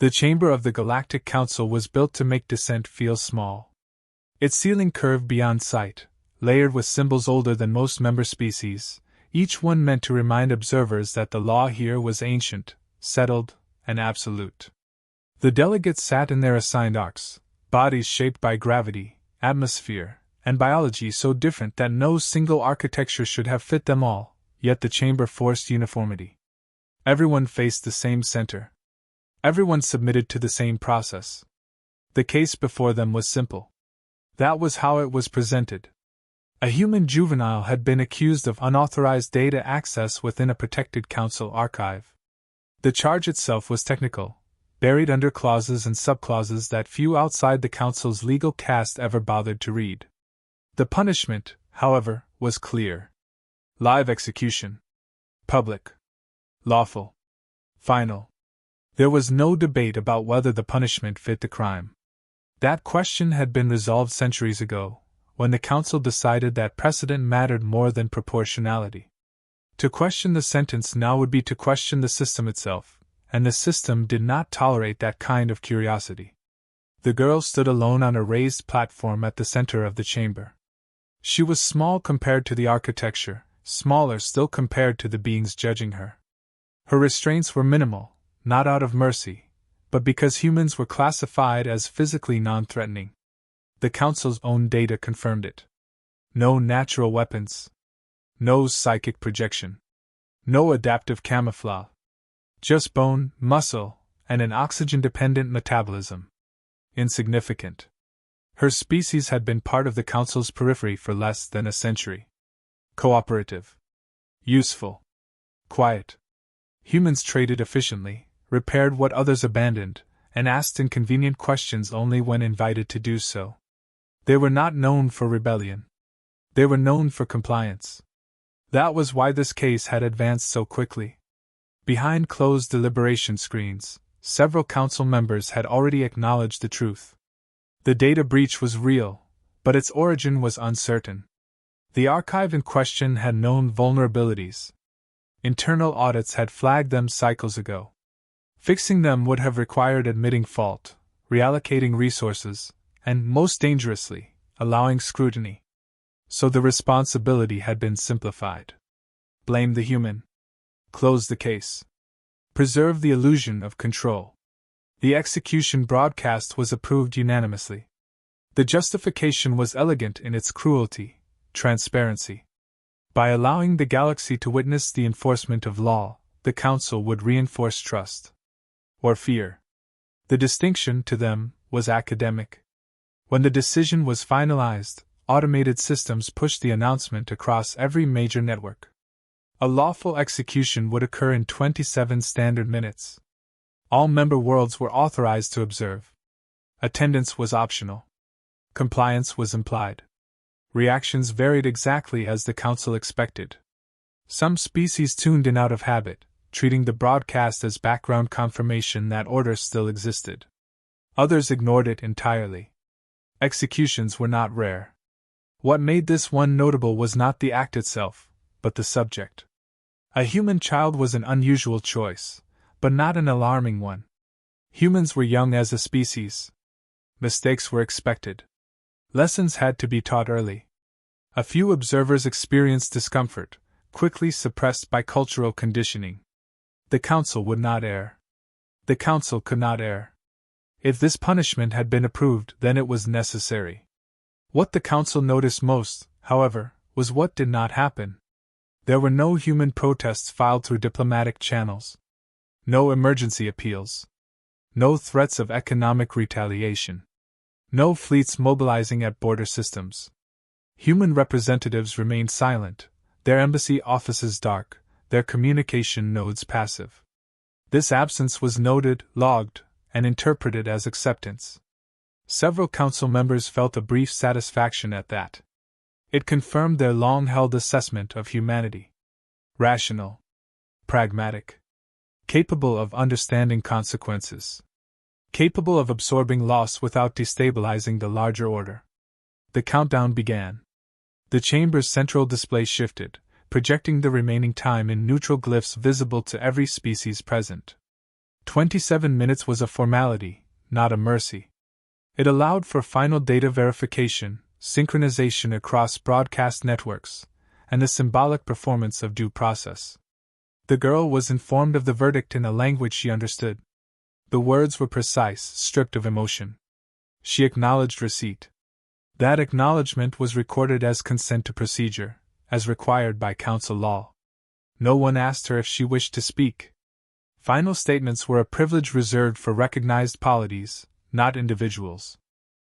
The chamber of the Galactic Council was built to make descent feel small. Its ceiling curved beyond sight, layered with symbols older than most member species, each one meant to remind observers that the law here was ancient, settled, and absolute. The delegates sat in their assigned arcs, bodies shaped by gravity, atmosphere, and biology so different that no single architecture should have fit them all, yet the chamber forced uniformity. Everyone faced the same center. Everyone submitted to the same process. The case before them was simple. That was how it was presented. A human juvenile had been accused of unauthorized data access within a protected council archive. The charge itself was technical, buried under clauses and subclauses that few outside the council's legal caste ever bothered to read. The punishment, however, was clear. Live execution. Public. Lawful. Final. There was no debate about whether the punishment fit the crime. That question had been resolved centuries ago, when the council decided that precedent mattered more than proportionality. To question the sentence now would be to question the system itself, and the system did not tolerate that kind of curiosity. The girl stood alone on a raised platform at the center of the chamber. She was small compared to the architecture, smaller still compared to the beings judging her. Her restraints were minimal, not out of mercy, but because humans were classified as physically non-threatening. The Council's own data confirmed it. No natural weapons. No psychic projection. No adaptive camouflage. Just bone, muscle, and an oxygen-dependent metabolism. Insignificant. Her species had been part of the Council's periphery for less than a century. Cooperative. Useful. Quiet. Humans traded efficiently, repaired what others abandoned, and asked inconvenient questions only when invited to do so. They were not known for rebellion. They were known for compliance. That was why this case had advanced so quickly. Behind closed deliberation screens, several council members had already acknowledged the truth. The data breach was real, but its origin was uncertain. The archive in question had known vulnerabilities. Internal audits had flagged them cycles ago. Fixing them would have required admitting fault, reallocating resources, and, most dangerously, allowing scrutiny. So the responsibility had been simplified. Blame the human. Close the case. Preserve the illusion of control. The execution broadcast was approved unanimously. The justification was elegant in its cruelty, transparency. By allowing the galaxy to witness the enforcement of law, the Council would reinforce trust. Or fear. The distinction, to them, was academic. When the decision was finalized, automated systems pushed the announcement across every major network. A lawful execution would occur in 27 standard minutes. All member worlds were authorized to observe. Attendance was optional. Compliance was implied. Reactions varied exactly as the Council expected. Some species tuned in out of habit, treating the broadcast as background confirmation that order still existed. Others ignored it entirely. Executions were not rare. What made this one notable was not the act itself, but the subject. A human child was an unusual choice, but not an alarming one. Humans were young as a species. Mistakes were expected. Lessons had to be taught early. A few observers experienced discomfort, quickly suppressed by cultural conditioning. The Council would not err. The Council could not err. If this punishment had been approved, then it was necessary. What the Council noticed most, however, was what did not happen. There were no human protests filed through diplomatic channels. No emergency appeals. No threats of economic retaliation. No fleets mobilizing at border systems. Human representatives remained silent, their embassy offices dark, their communication nodes passive. This absence was noted, logged, and interpreted as acceptance. Several council members felt a brief satisfaction at that. It confirmed their long-held assessment of humanity. Rational. Pragmatic. Capable of understanding consequences. Capable of absorbing loss without destabilizing the larger order. The countdown began. The chamber's central display shifted, projecting the remaining time in neutral glyphs visible to every species present. 27 minutes was a formality, not a mercy. It allowed for final data verification, synchronization across broadcast networks, and the symbolic performance of due process. The girl was informed of the verdict in a language she understood. The words were precise, stripped of emotion. She acknowledged receipt. That acknowledgement was recorded as consent to procedure, as required by council law. No one asked her if she wished to speak. Final statements were a privilege reserved for recognized polities, not individuals.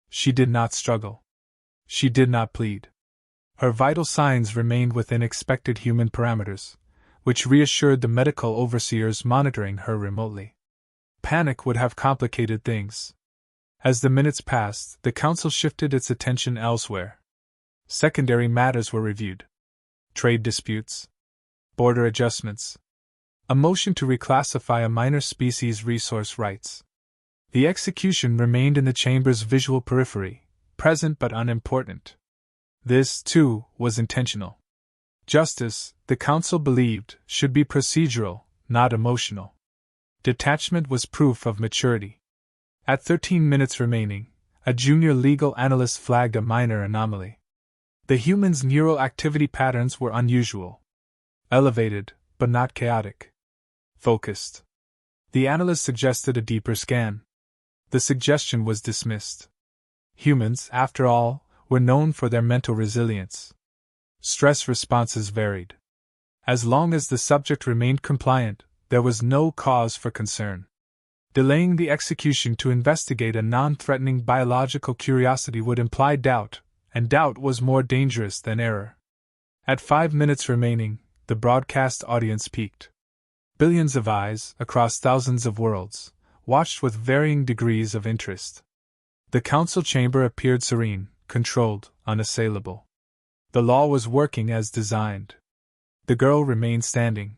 She did not struggle. She did not plead. Her vital signs remained within expected human parameters, which reassured the medical overseers monitoring her remotely. Panic would have complicated things. As the minutes passed, the council shifted its attention elsewhere. Secondary matters were reviewed. Trade disputes, border adjustments, a motion to reclassify a minor species resource rights. The execution remained in the chamber's visual periphery, present but unimportant. This, too, was intentional. Justice, the council believed, should be procedural, not emotional. Detachment was proof of maturity. At 13 minutes remaining, a junior legal analyst flagged a minor anomaly. The human's neural activity patterns were unusual. Elevated, but not chaotic. Focused. The analyst suggested a deeper scan. The suggestion was dismissed. Humans, after all, were known for their mental resilience. Stress responses varied. As long as the subject remained compliant, there was no cause for concern. Delaying the execution to investigate a non-threatening biological curiosity would imply doubt, and doubt was more dangerous than error. At 5 minutes remaining, the broadcast audience peaked. Billions of eyes, across thousands of worlds, watched with varying degrees of interest. The council chamber appeared serene, controlled, unassailable. The law was working as designed. The girl remained standing.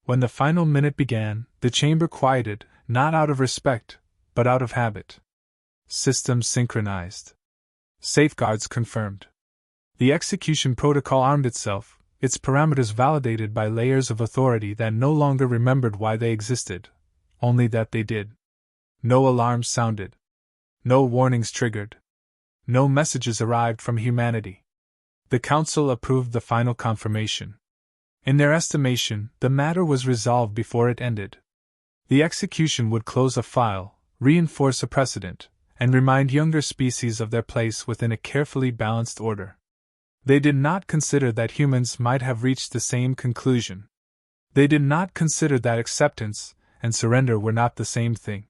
When the final minute began, the chamber quieted, not out of respect, but out of habit. Systems synchronized. Safeguards confirmed. The execution protocol armed itself, its parameters validated by layers of authority that no longer remembered why they existed, only that they did. No alarms sounded. No warnings triggered. No messages arrived from humanity. The council approved the final confirmation. In their estimation, the matter was resolved before it ended. The execution would close a file, reinforce a precedent, and remind younger species of their place within a carefully balanced order. They did not consider that humans might have reached the same conclusion. They did not consider that acceptance and surrender were not the same thing.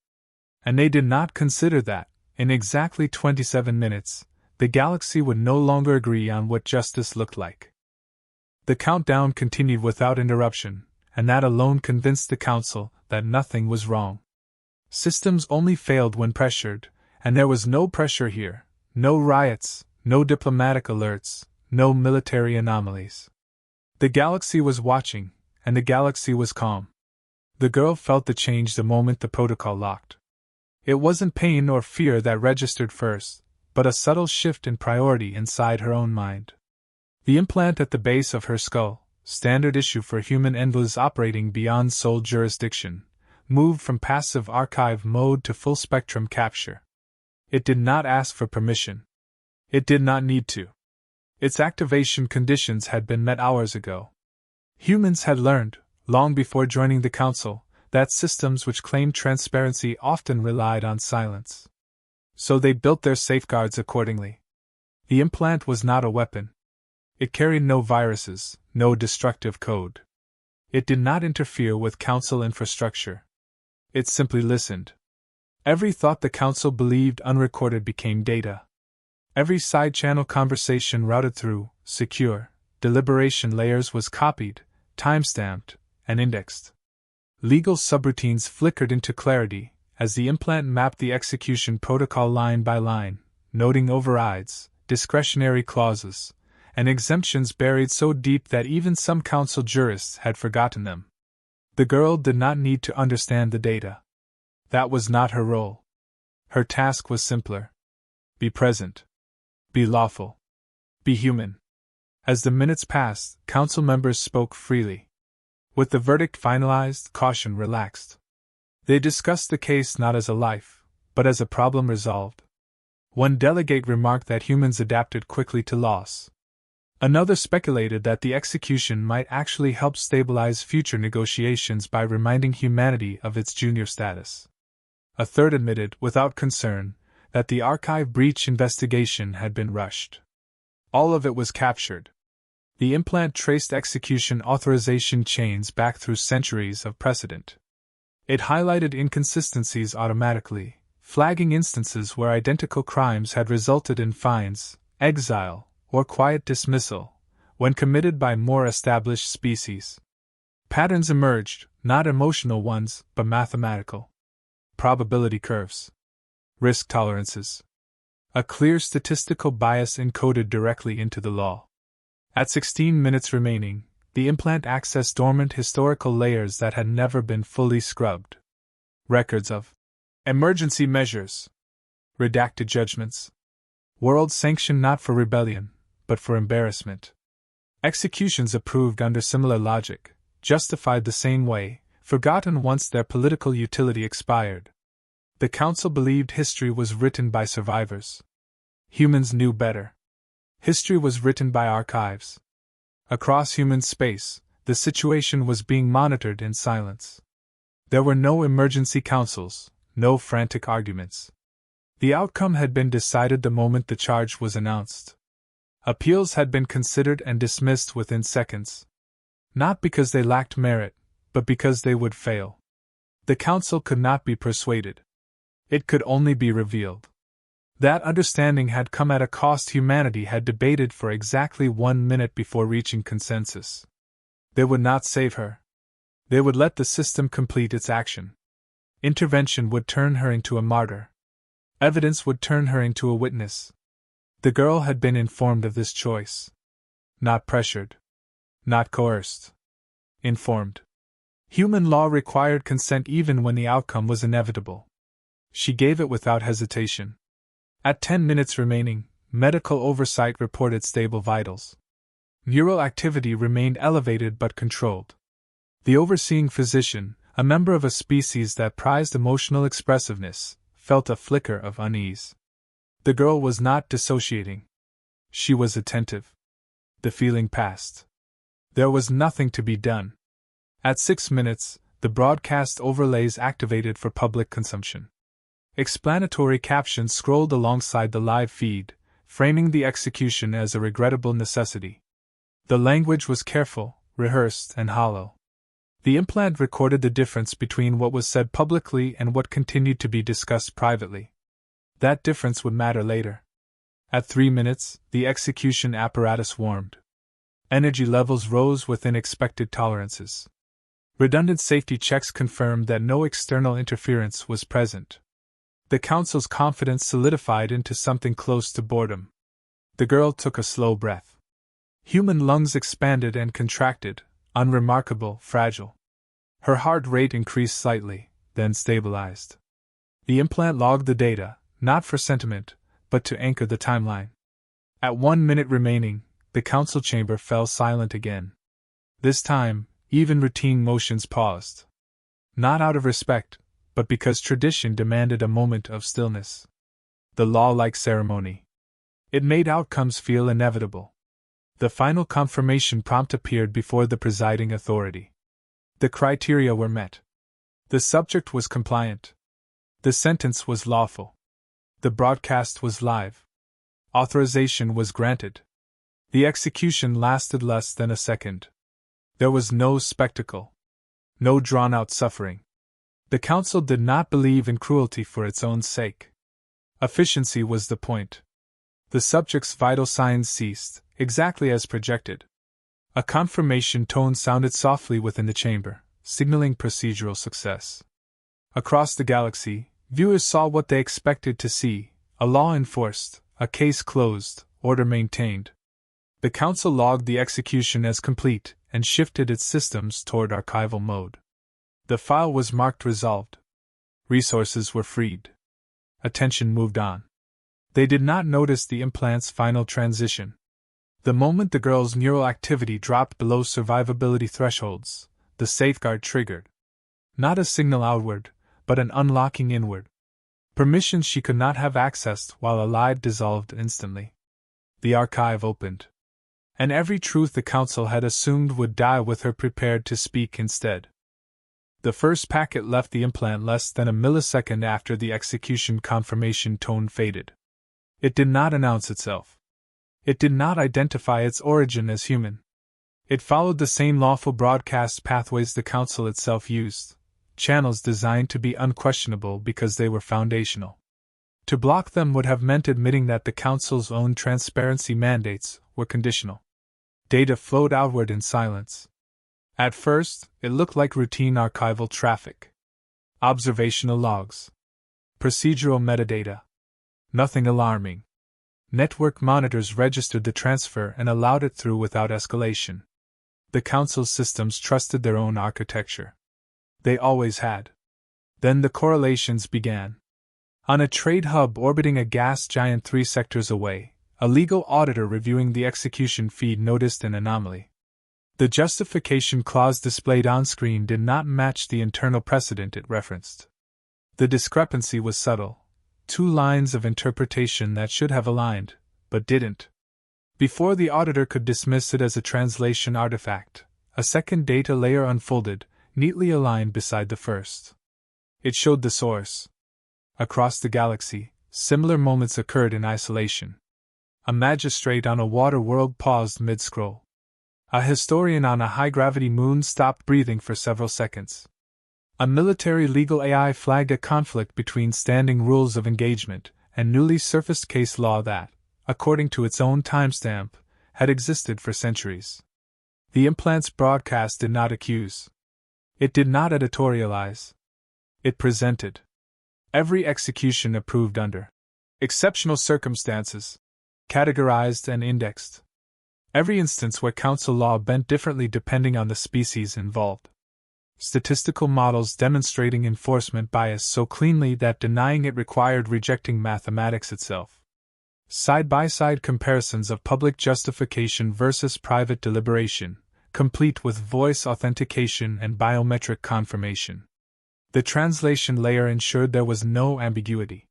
And they did not consider that, in exactly 27 minutes, the galaxy would no longer agree on what justice looked like. The countdown continued without interruption, and that alone convinced the council that nothing was wrong. Systems only failed when pressured, and there was no pressure here, no riots, no diplomatic alerts, no military anomalies. The galaxy was watching, and the galaxy was calm. The girl felt the change the moment the protocol locked. It wasn't pain or fear that registered first, but a subtle shift in priority inside her own mind. The implant at the base of her skull, standard issue for human envoys operating beyond sole jurisdiction, moved from passive archive mode to full spectrum capture. It did not ask for permission. It did not need to. Its activation conditions had been met hours ago. Humans had learned, long before joining the council, that systems which claimed transparency often relied on silence. So they built their safeguards accordingly. The implant was not a weapon. It carried no viruses, no destructive code. It did not interfere with council infrastructure. It simply listened. Every thought the council believed unrecorded became data. Every side-channel conversation routed through secure deliberation layers was copied, time-stamped, and indexed. Legal subroutines flickered into clarity as the implant mapped the execution protocol line by line, noting overrides, discretionary clauses, and exemptions buried so deep that even some council jurists had forgotten them. The girl did not need to understand the data. That was not her role. Her task was simpler. Be present. Be lawful. Be human. As the minutes passed, council members spoke freely. With the verdict finalized, caution relaxed. They discussed the case not as a life, but as a problem resolved. One delegate remarked that humans adapted quickly to loss. Another speculated that the execution might actually help stabilize future negotiations by reminding humanity of its junior status. A third admitted, without concern, that the archive breach investigation had been rushed. All of it was captured. The implant traced execution authorization chains back through centuries of precedent. It highlighted inconsistencies automatically, flagging instances where identical crimes had resulted in fines, exile, or quiet dismissal, when committed by more established species. Patterns emerged, not emotional ones, but mathematical. Probability curves. Risk tolerances. A clear statistical bias encoded directly into the law. At 16 minutes remaining, the implant accessed dormant historical layers that had never been fully scrubbed. Records of emergency measures. Redacted judgments. World sanctioned not for rebellion, but for embarrassment. Executions approved under similar logic, justified the same way, forgotten once their political utility expired. The council believed history was written by survivors. Humans knew better. History was written by archives. Across human space, the situation was being monitored in silence. There were no emergency councils, no frantic arguments. The outcome had been decided the moment the charge was announced. Appeals had been considered and dismissed within seconds. Not because they lacked merit, but because they would fail. The council could not be persuaded. It could only be revealed. That understanding had come at a cost. Humanity had debated for exactly 1 minute before reaching consensus. They would not save her. They would let the system complete its action. Intervention would turn her into a martyr. Evidence would turn her into a witness. The girl had been informed of this choice. Not pressured. Not coerced. Informed. Human law required consent even when the outcome was inevitable. She gave it without hesitation. At 10 minutes remaining, medical oversight reported stable vitals. Neural activity remained elevated but controlled. The overseeing physician, a member of a species that prized emotional expressiveness, felt a flicker of unease. The girl was not dissociating. She was attentive. The feeling passed. There was nothing to be done. At 6 minutes, the broadcast overlays activated for public consumption. Explanatory captions scrolled alongside the live feed, framing the execution as a regrettable necessity. The language was careful, rehearsed, and hollow. The implant recorded the difference between what was said publicly and what continued to be discussed privately. That difference would matter later. At 3 minutes, the execution apparatus warmed. Energy levels rose within expected tolerances. Redundant safety checks confirmed that no external interference was present. The council's confidence solidified into something close to boredom. The girl took a slow breath. Human lungs expanded and contracted, unremarkable, fragile. Her heart rate increased slightly, then stabilized. The implant logged the data, not for sentiment, but to anchor the timeline. At 1 minute remaining, the council chamber fell silent again. This time, even routine motions paused. Not out of respect, but because tradition demanded a moment of stillness. The law-like ceremony. It made outcomes feel inevitable. The final confirmation prompt appeared before the presiding authority. The criteria were met. The subject was compliant. The sentence was lawful. The broadcast was live. Authorization was granted. The execution lasted less than a second. There was no spectacle. No drawn-out suffering. The council did not believe in cruelty for its own sake. Efficiency was the point. The subject's vital signs ceased, exactly as projected. A confirmation tone sounded softly within the chamber, signaling procedural success. Across the galaxy, viewers saw what they expected to see: a law enforced, a case closed, order maintained. The council logged the execution as complete and shifted its systems toward archival mode. The file was marked resolved. Resources were freed. Attention moved on. They did not notice the implant's final transition. The moment the girl's neural activity dropped below survivability thresholds, the safeguard triggered. Not a signal outward, but an unlocking inward. Permissions she could not have accessed while alive dissolved instantly. The archive opened. And every truth the Council had assumed would die with her prepared to speak instead. The first packet left the implant less than a millisecond after the execution confirmation tone faded. It did not announce itself. It did not identify its origin as human. It followed the same lawful broadcast pathways the Council itself used, channels designed to be unquestionable because they were foundational. To block them would have meant admitting that the Council's own transparency mandates were conditional. Data flowed outward in silence. At first, it looked like routine archival traffic. Observational logs. Procedural metadata. Nothing alarming. Network monitors registered the transfer and allowed it through without escalation. The Council's systems trusted their own architecture. They always had. Then the correlations began. On a trade hub orbiting a gas giant 3 sectors away, a legal auditor reviewing the execution feed noticed an anomaly. The justification clause displayed on screen did not match the internal precedent it referenced. The discrepancy was subtle. 2 lines of interpretation that should have aligned, but didn't. Before the auditor could dismiss it as a translation artifact, a second data layer unfolded, neatly aligned beside the first. It showed the source. Across the galaxy, similar moments occurred in isolation. A magistrate on a water world paused mid-scroll. A historian on a high-gravity moon stopped breathing for several seconds. A military legal AI flagged a conflict between standing rules of engagement and newly surfaced case law that, according to its own timestamp, had existed for centuries. The implant's broadcast did not accuse. It did not editorialize. It presented. Every execution approved under exceptional circumstances, categorized and indexed. Every instance where Council law bent differently depending on the species involved. Statistical models demonstrating enforcement bias so cleanly that denying it required rejecting mathematics itself. Side-by-side comparisons of public justification versus private deliberation, complete with voice authentication and biometric confirmation. The translation layer ensured there was no ambiguity.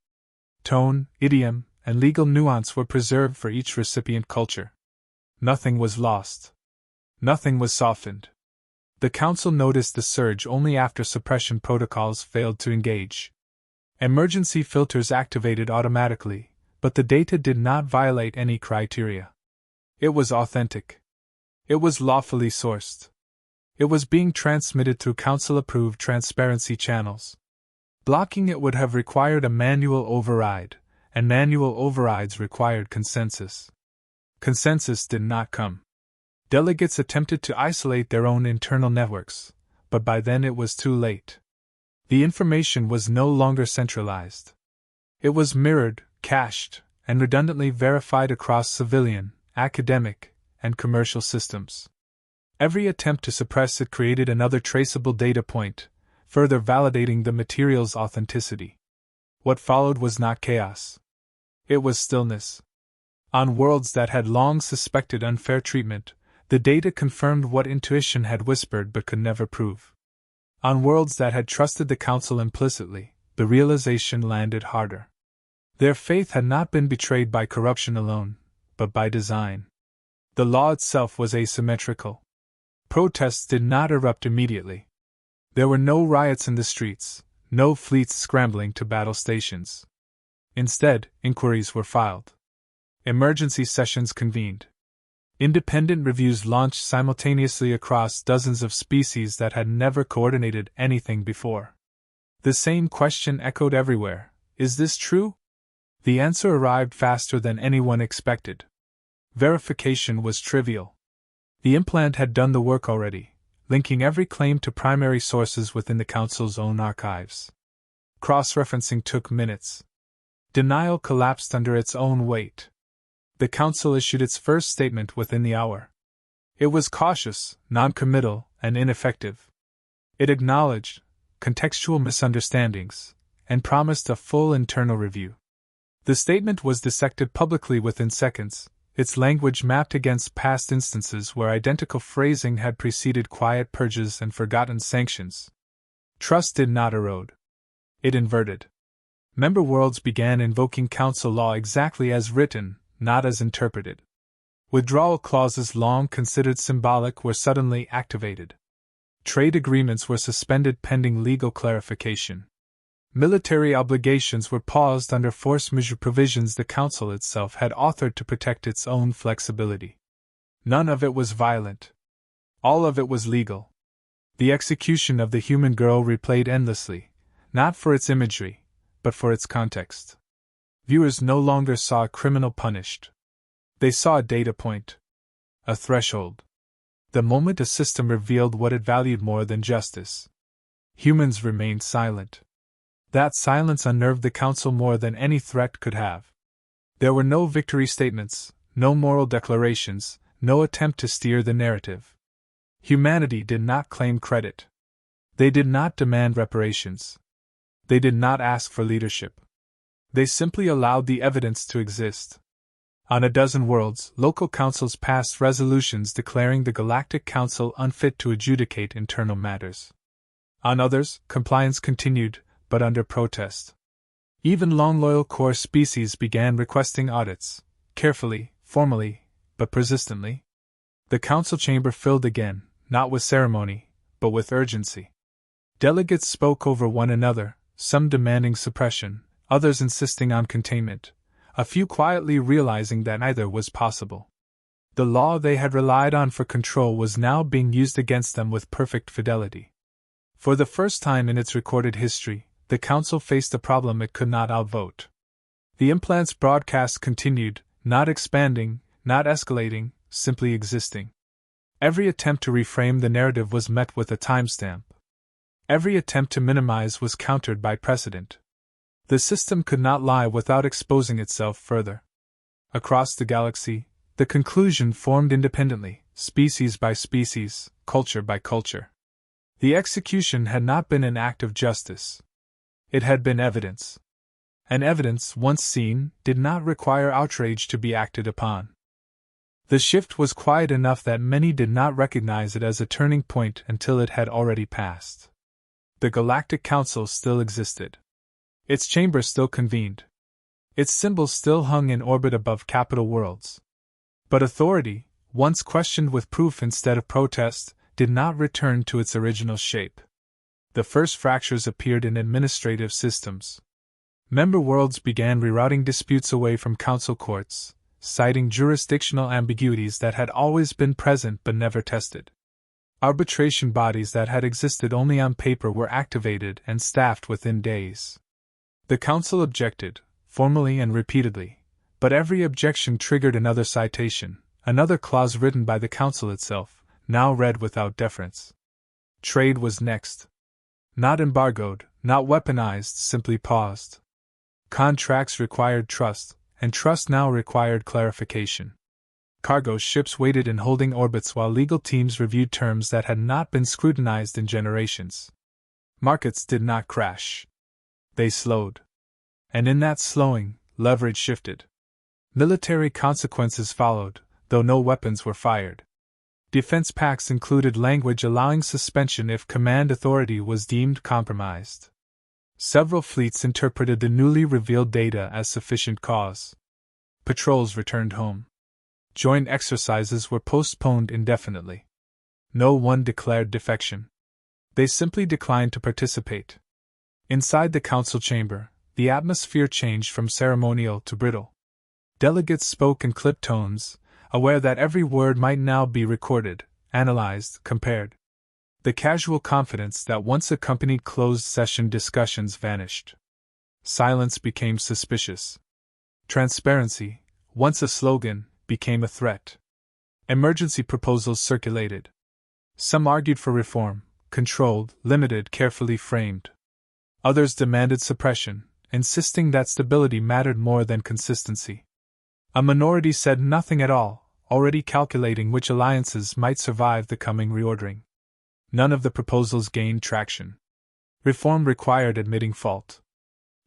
Tone, idiom, and legal nuance were preserved for each recipient culture. Nothing was lost. Nothing was softened. The Council noticed the surge only after suppression protocols failed to engage. Emergency filters activated automatically, but the data did not violate any criteria. It was authentic. It was lawfully sourced. It was being transmitted through Council-approved transparency channels. Blocking it would have required a manual override, and manual overrides required consensus. Consensus did not come. Delegates attempted to isolate their own internal networks, but by then it was too late. The information was no longer centralized. It was mirrored, cached, and redundantly verified across civilian, academic, and commercial systems. Every attempt to suppress it created another traceable data point, further validating the material's authenticity. What followed was not chaos. It was stillness. On worlds that had long suspected unfair treatment, the data confirmed what intuition had whispered but could never prove. On worlds that had trusted the Council implicitly, the realization landed harder. Their faith had not been betrayed by corruption alone, but by design. The law itself was asymmetrical. Protests did not erupt immediately. There were no riots in the streets, no fleets scrambling to battle stations. Instead, inquiries were filed. Emergency sessions convened. Independent reviews launched simultaneously across dozens of species that had never coordinated anything before. The same question echoed everywhere: is this true? The answer arrived faster than anyone expected. Verification was trivial. The implant had done the work already, linking every claim to primary sources within the Council's own archives. Cross-referencing took minutes. Denial collapsed under its own weight. The Council issued its first statement within the hour. It was cautious, non-committal, and ineffective. It acknowledged contextual misunderstandings and promised a full internal review. The statement was dissected publicly within seconds, its language mapped against past instances where identical phrasing had preceded quiet purges and forgotten sanctions. Trust did not erode. It inverted. Member worlds began invoking council law exactly as written, not as interpreted. Withdrawal clauses long considered symbolic were suddenly activated. Trade agreements were suspended pending legal clarification. Military obligations were paused under force majeure provisions the Council itself had authored to protect its own flexibility. None of it was violent. All of it was legal. The execution of the human girl replayed endlessly, not for its imagery, but for its context. Viewers no longer saw a criminal punished. They saw a data point. A threshold. The moment a system revealed what it valued more than justice. Humans remained silent. That silence unnerved the Council more than any threat could have. There were no victory statements, no moral declarations, no attempt to steer the narrative. Humanity did not claim credit. They did not demand reparations. They did not ask for leadership. They simply allowed the evidence to exist. On a dozen worlds, local councils passed resolutions declaring the Galactic Council unfit to adjudicate internal matters. On others, compliance continued, but under protest. Even long-loyal core species began requesting audits, carefully, formally, but persistently. The council chamber filled again, not with ceremony, but with urgency. Delegates spoke over one another, some demanding suppression, others insisting on containment, a few quietly realizing that neither was possible. The law they had relied on for control was now being used against them with perfect fidelity. For the first time in its recorded history, the Council faced a problem it could not outvote. The implant's broadcast continued, not expanding, not escalating, simply existing. Every attempt to reframe the narrative was met with a timestamp. Every attempt to minimize was countered by precedent. The system could not lie without exposing itself further. Across the galaxy, the conclusion formed independently, species by species, culture by culture. The execution had not been an act of justice. It had been evidence. And evidence, once seen, did not require outrage to be acted upon. The shift was quiet enough that many did not recognize it as a turning point until it had already passed. The Galactic Council still existed. Its chamber still convened. Its symbols still hung in orbit above capital worlds. But authority, once questioned with proof instead of protest, did not return to its original shape. The first fractures appeared in administrative systems. Member worlds began rerouting disputes away from council courts, citing jurisdictional ambiguities that had always been present but never tested. Arbitration bodies that had existed only on paper were activated and staffed within days. The Council objected, formally and repeatedly, but every objection triggered another citation, another clause written by the Council itself, now read without deference. Trade was next. Not embargoed, not weaponized, simply paused. Contracts required trust, and trust now required clarification. Cargo ships waited in holding orbits while legal teams reviewed terms that had not been scrutinized in generations. Markets did not crash. They slowed. And in that slowing, leverage shifted. Military consequences followed, though no weapons were fired. Defense pacts included language allowing suspension if command authority was deemed compromised. Several fleets interpreted the newly revealed data as sufficient cause. Patrols returned home. Joint exercises were postponed indefinitely. No one declared defection. They simply declined to participate. Inside the council chamber, the atmosphere changed from ceremonial to brittle. Delegates spoke in clipped tones, aware that every word might now be recorded, analyzed, compared. The casual confidence that once accompanied closed session discussions vanished. Silence became suspicious. Transparency, once a slogan, became a threat. Emergency proposals circulated. Some argued for reform, controlled, limited, carefully framed. Others demanded suppression, insisting that stability mattered more than consistency. A minority said nothing at all, already calculating which alliances might survive the coming reordering. None of the proposals gained traction. Reform required admitting fault.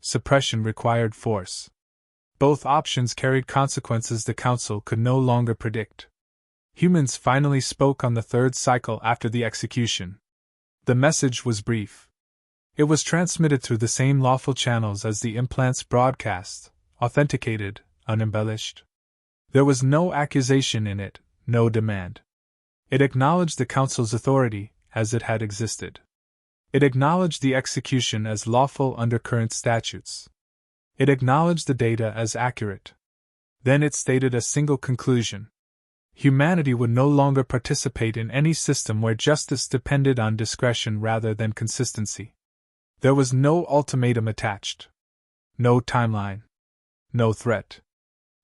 Suppression required force. Both options carried consequences the Council could no longer predict. Humans finally spoke on the third cycle after the execution. The message was brief. It was transmitted through the same lawful channels as the implant's broadcast, authenticated, unembellished. There was no accusation in it, no demand. It acknowledged the Council's authority, as it had existed. It acknowledged the execution as lawful under current statutes. It acknowledged the data as accurate. Then it stated a single conclusion. Humanity would no longer participate in any system where justice depended on discretion rather than consistency. There was no ultimatum attached. No timeline. No threat.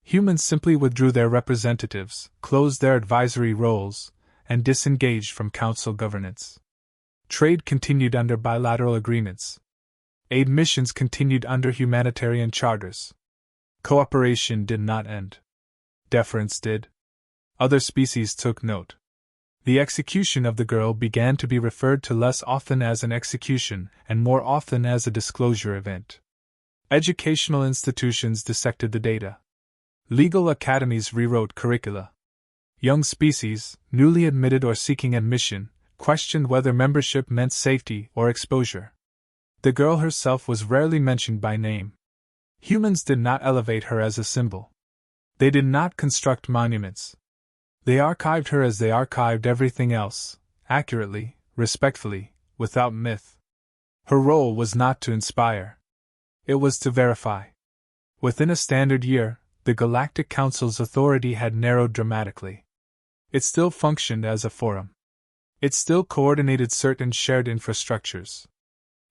Humans simply withdrew their representatives, closed their advisory roles, and disengaged from Council governance. Trade continued under bilateral agreements. Aid missions continued under humanitarian charters. Cooperation did not end. Deference did. Other species took note. The execution of the girl began to be referred to less often as an execution and more often as a disclosure event. Educational institutions dissected the data. Legal academies rewrote curricula. Young species, newly admitted or seeking admission, questioned whether membership meant safety or exposure. The girl herself was rarely mentioned by name. Humans did not elevate her as a symbol. They did not construct monuments. They archived her as they archived everything else, accurately, respectfully, without myth. Her role was not to inspire. It was to verify. Within a standard year, the Galactic Council's authority had narrowed dramatically. It still functioned as a forum. It still coordinated certain shared infrastructures.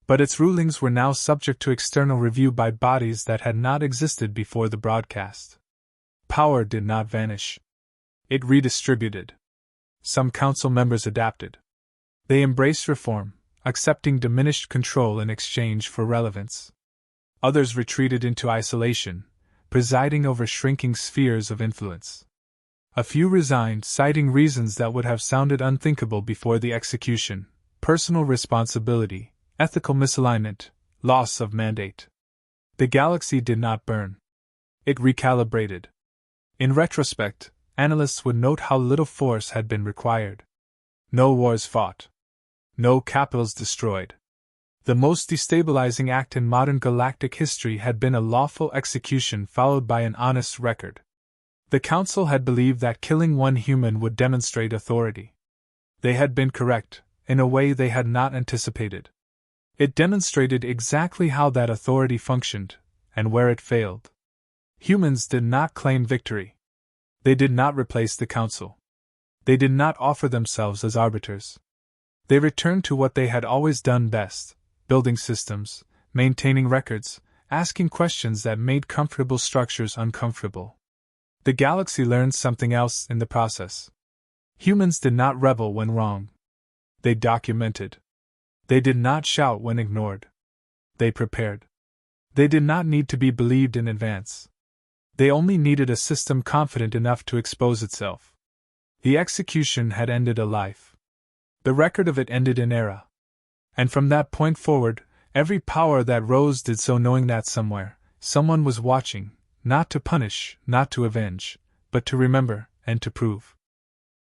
But its rulings were now subject to external review by bodies that had not existed before the broadcast. Power did not vanish. It redistributed. Some council members adapted. They embraced reform, accepting diminished control in exchange for relevance. Others retreated into isolation, presiding over shrinking spheres of influence. A few resigned, citing reasons that would have sounded unthinkable before the execution: personal responsibility, ethical misalignment, loss of mandate. The galaxy did not burn. It recalibrated. In retrospect, analysts would note how little force had been required. No wars fought. No capitals destroyed. The most destabilizing act in modern galactic history had been a lawful execution followed by an honest record. The Council had believed that killing one human would demonstrate authority. They had been correct, in a way they had not anticipated. It demonstrated exactly how that authority functioned, and where it failed. Humans did not claim victory. They did not replace the Council. They did not offer themselves as arbiters. They returned to what they had always done best: building systems, maintaining records, asking questions that made comfortable structures uncomfortable. The galaxy learned something else in the process. Humans did not rebel when wrong. They documented. They did not shout when ignored. They prepared. They did not need to be believed in advance. They only needed a system confident enough to expose itself. The execution had ended a life. The record of it ended an era. And from that point forward, every power that rose did so knowing that somewhere, someone was watching, not to punish, not to avenge, but to remember, and to prove.